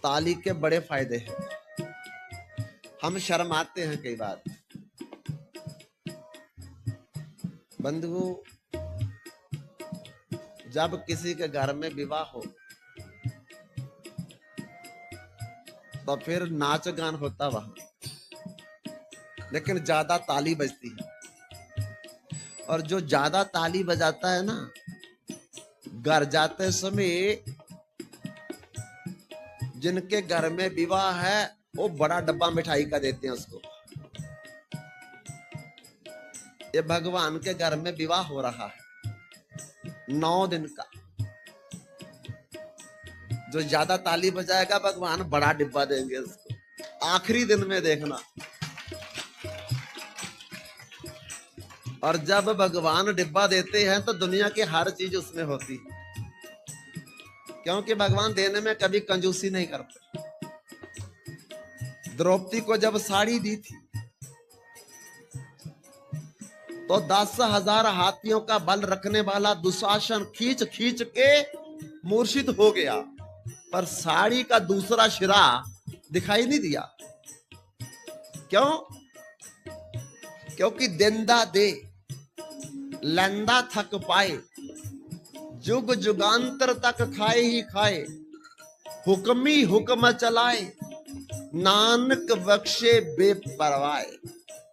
ताली के बड़े फायदे हैं। हम शर्माते हैं कई बार। बंधुओं, जब किसी के घर में विवाह हो तो फिर नाच गान होता वहां, लेकिन ज्यादा ताली बजती है। और जो ज्यादा ताली बजाता है ना, घर जाते समय जिनके घर में विवाह है वो बड़ा डब्बा मिठाई का देते हैं उसको। ये भगवान के घर में विवाह हो रहा है 9 दिन का। जो ज्यादा ताली बजाएगा भगवान बड़ा डिब्बा देंगे उसको। आखिरी दिन में देखना। और जब भगवान डिब्बा देते हैं तो दुनिया की हर चीज उसमें होती है, क्योंकि भगवान देने में कभी कंजूसी नहीं करते। द्रौपदी को जब साड़ी दी थी तो 10,000 हाथियों का बल रखने वाला दुशासन खींच खींच के मूर्छित हो गया, पर साड़ी का दूसरा शिरा दिखाई नहीं दिया। क्यों? क्योंकि देंदा दे लंदा थक पाए, जुग जुगांतर तक खाए ही खाए, हुक्मी हुक्म चलाए, नानक बख्शे बेपरवाए।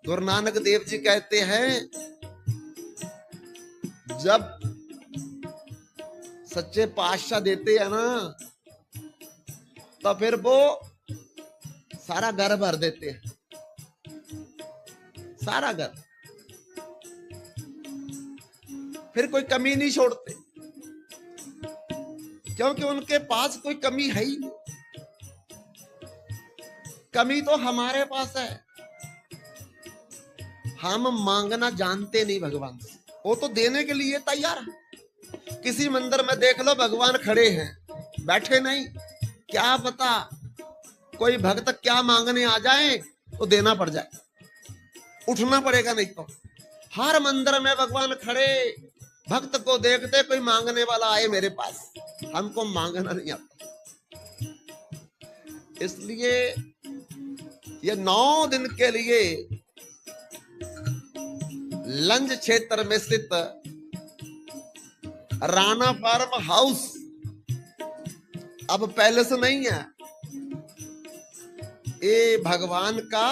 गुरु नानक देव जी कहते हैं, जब सच्चे पातशाह देते हैं ना तो फिर वो सारा घर भर देते हैं, सारा घर, फिर कोई कमी नहीं छोड़ते, क्योंकि उनके पास कोई कमी है ही नहीं। कमी तो हमारे पास है, हम मांगना जानते नहीं भगवान से। वो तो देने के लिए तैयार है। किसी मंदिर में देख लो भगवान खड़े हैं, बैठे नहीं। क्या पता कोई भक्त क्या मांगने आ जाए तो देना पड़ जाए, उठना पड़ेगा नहीं तो। हर मंदिर में भगवान खड़े, भक्त को देखते कोई मांगने वाला आए मेरे पास। हमको मांगना नहीं आता, इसलिए ये 9 दिन के लिए लंज क्षेत्र में स्थित राणा फार्म हाउस, अब पैलेस नहीं है, ये भगवान का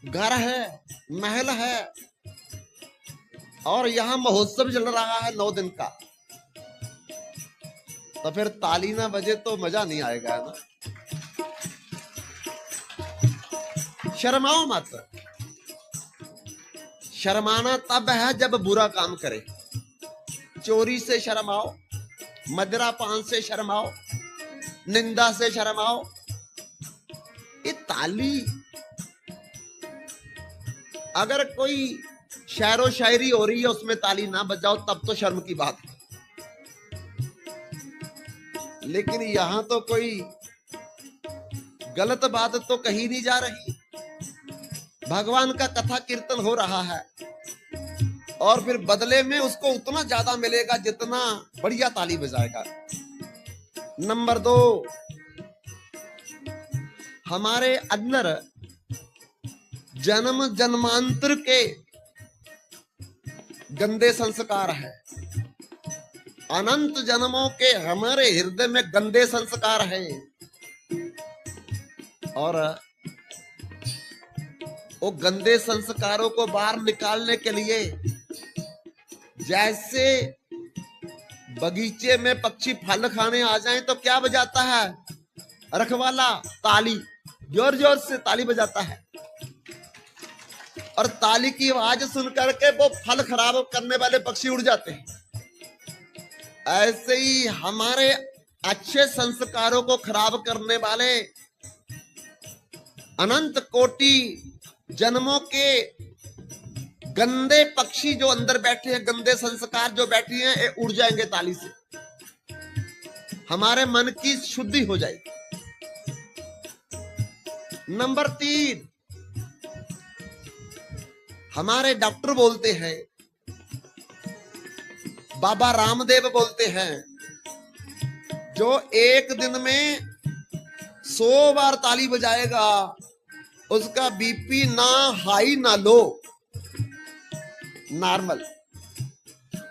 घर है, महल है, और यहां महोत्सव चल रहा है 9 दिन का। तो फिर ताली ना बजे तो मजा नहीं आएगा ना। शर्माओ मत। शर्माना तब है जब बुरा काम करे। चोरी से शर्माओ, मदिरा पान से शर्माओ, निंदा से शर्माओ। ये ताली, अगर कोई शायरो शायरी हो रही है उसमें ताली ना बजाओ तब तो शर्म की बात है। लेकिन यहां तो कोई गलत बात तो कही नहीं जा रही। भगवान का कथा कीर्तन हो रहा है और फिर बदले में उसको उतना ज्यादा मिलेगा जितना बढ़िया ताली बजाएगा। नंबर 2, हमारे अंदर जन्म जन्मांतर के गंदे संस्कार है। अनंत जन्मों के हमारे हृदय में गंदे संस्कार हैं, और वो गंदे संस्कारों को बाहर निकालने के लिए जैसे बगीचे में पक्षी फल खाने आ जाएं तो क्या बजाता है रखवाला? ताली, जोर जोर से ताली बजाता है। और ताली की आवाज सुन करके वो फल खराब करने वाले पक्षी उड़ जाते हैं। ऐसे ही हमारे अच्छे संस्कारों को खराब करने वाले अनंत कोटि जन्मों के गंदे पक्षी जो अंदर बैठे हैं, गंदे संस्कार जो बैठे हैं, ये उड़ जाएंगे ताली से। हमारे मन की शुद्धि हो जाएगी। नंबर 3, हमारे डॉक्टर बोलते हैं, बाबा रामदेव बोलते हैं, जो एक दिन में 100 बार ताली बजाएगा उसका बीपी ना हाई ना लो, नॉर्मल।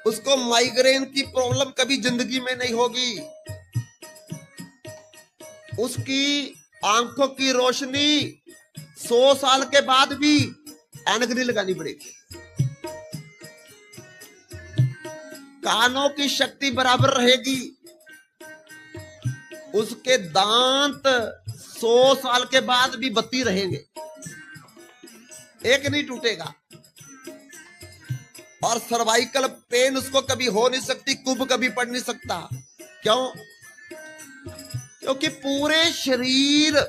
उसको माइग्रेन की प्रॉब्लम कभी जिंदगी में नहीं होगी। उसकी आंखों की रोशनी 100 साल के बाद भी ऐनक नहीं लगानी पड़ेगी। कानों की शक्ति बराबर रहेगी। उसके दांत 100 साल के बाद भी बत्ती रहेंगे, एक नहीं टूटेगा। और सर्वाइकल पेन उसको कभी हो नहीं सकती, कुब कभी पड़ नहीं सकता। क्यों? क्योंकि पूरे शरीर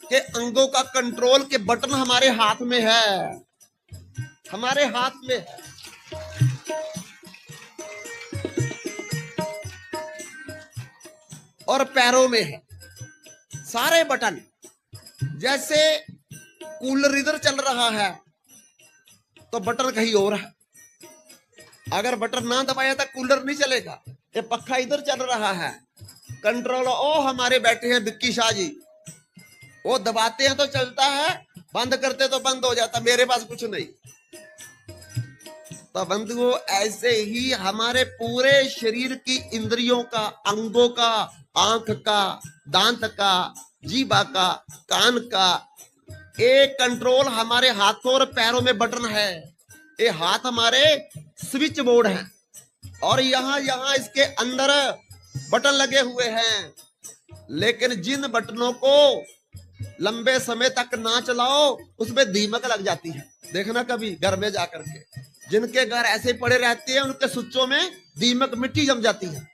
के अंगों का कंट्रोल के बटन हमारे हाथ में है, हमारे हाथ में है। और पैरों में है सारे बटन। जैसे कूलर इधर चल रहा है तो बटन कहीं और है। अगर बटन ना दबाया तो कूलर नहीं चलेगा। ये पक्का इधर चल रहा है, कंट्रोल ओ हमारे बैठे हैं विक्की शाह जी, वो दबाते हैं तो चलता है, बंद करते तो बंद हो जाता। मेरे पास कुछ नहीं। तो बंधुओं, ऐसे ही हमारे पूरे शरीर की इंद्रियों का, अंगों का, आंख का, दांत का, जीभा का, कान का, एक कंट्रोल हमारे हाथों और पैरों में बटन है। ये हाथ हमारे स्विच बोर्ड हैं और यहां यहां इसके अंदर बटन लगे हुए हैं। लेकिन जिन बटनों को लंबे समय तक ना चलाओ उसमें दीमक लग जाती है। देखना कभी घर में जाकर के, जिनके घर ऐसे पड़े रहते हैं उनके स्विचों में दीमक मिट्टी जम जाती है।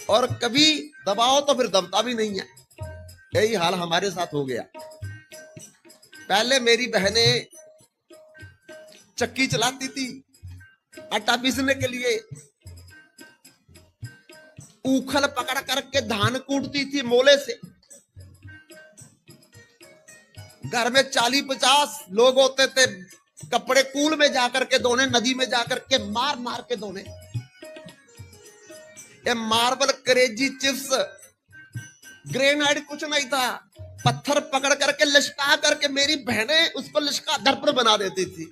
और कभी दबाओ तो फिर दबता भी नहीं है। यही हाल हमारे साथ हो गया। पहले मेरी बहनें चक्की चलाती थी आटा पीसने के लिए, ऊखल पकड़ करके धान कूटती थी मोले से। घर में 40-50 लोग होते थे, कपड़े कूल में जाकर के धोने, नदी में जाकर के मार मार के धोने। ये मार्बल, करेजी, चिप्स, ग्रेनाइट कुछ नहीं था। पत्थर पकड़ करके लिशका करके मेरी बहनें उसको लिशका दर्पण बना देती थी।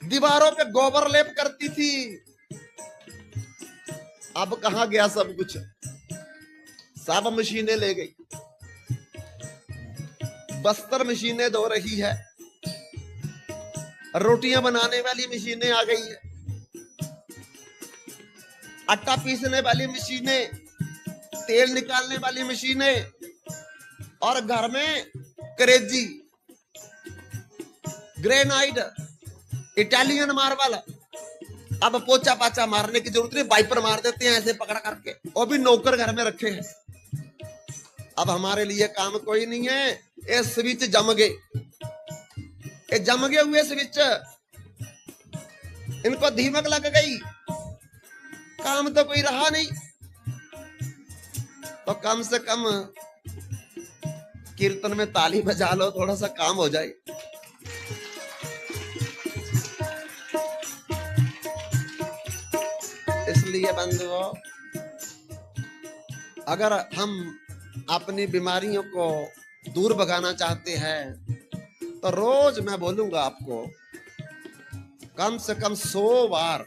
दीवारों पे गोबर लेप करती थी। अब कहां गया सब कुछ? सब मशीनें ले गई। बस्तर मशीनें धो रही है, रोटियां बनाने वाली मशीनें आ गई है, आटा पीसने वाली मशीनें, तेल निकालने वाली मशीनें, और घर में करेजी, ग्रेनाइट, इटालियन मार्बल। अब पोचा पाचा मारने की जरूरत नहीं, वाइपर मार देते हैं ऐसे पकड़ करके। वो भी नौकर घर में रखे हैं। अब हमारे लिए काम कोई नहीं है। ये स्विच जम गए, ये जम गए हुए स्विच, इनको धीमक लग गई, काम तो कोई रहा नहीं। तो कम से कम कीर्तन में ताली बजा लो, थोड़ा सा काम हो जाए। इसलिए बंधुओं, अगर हम अपनी बीमारियों को दूर भगाना चाहते हैं तो रोज मैं बोलूंगा आपको कम से कम 100 बार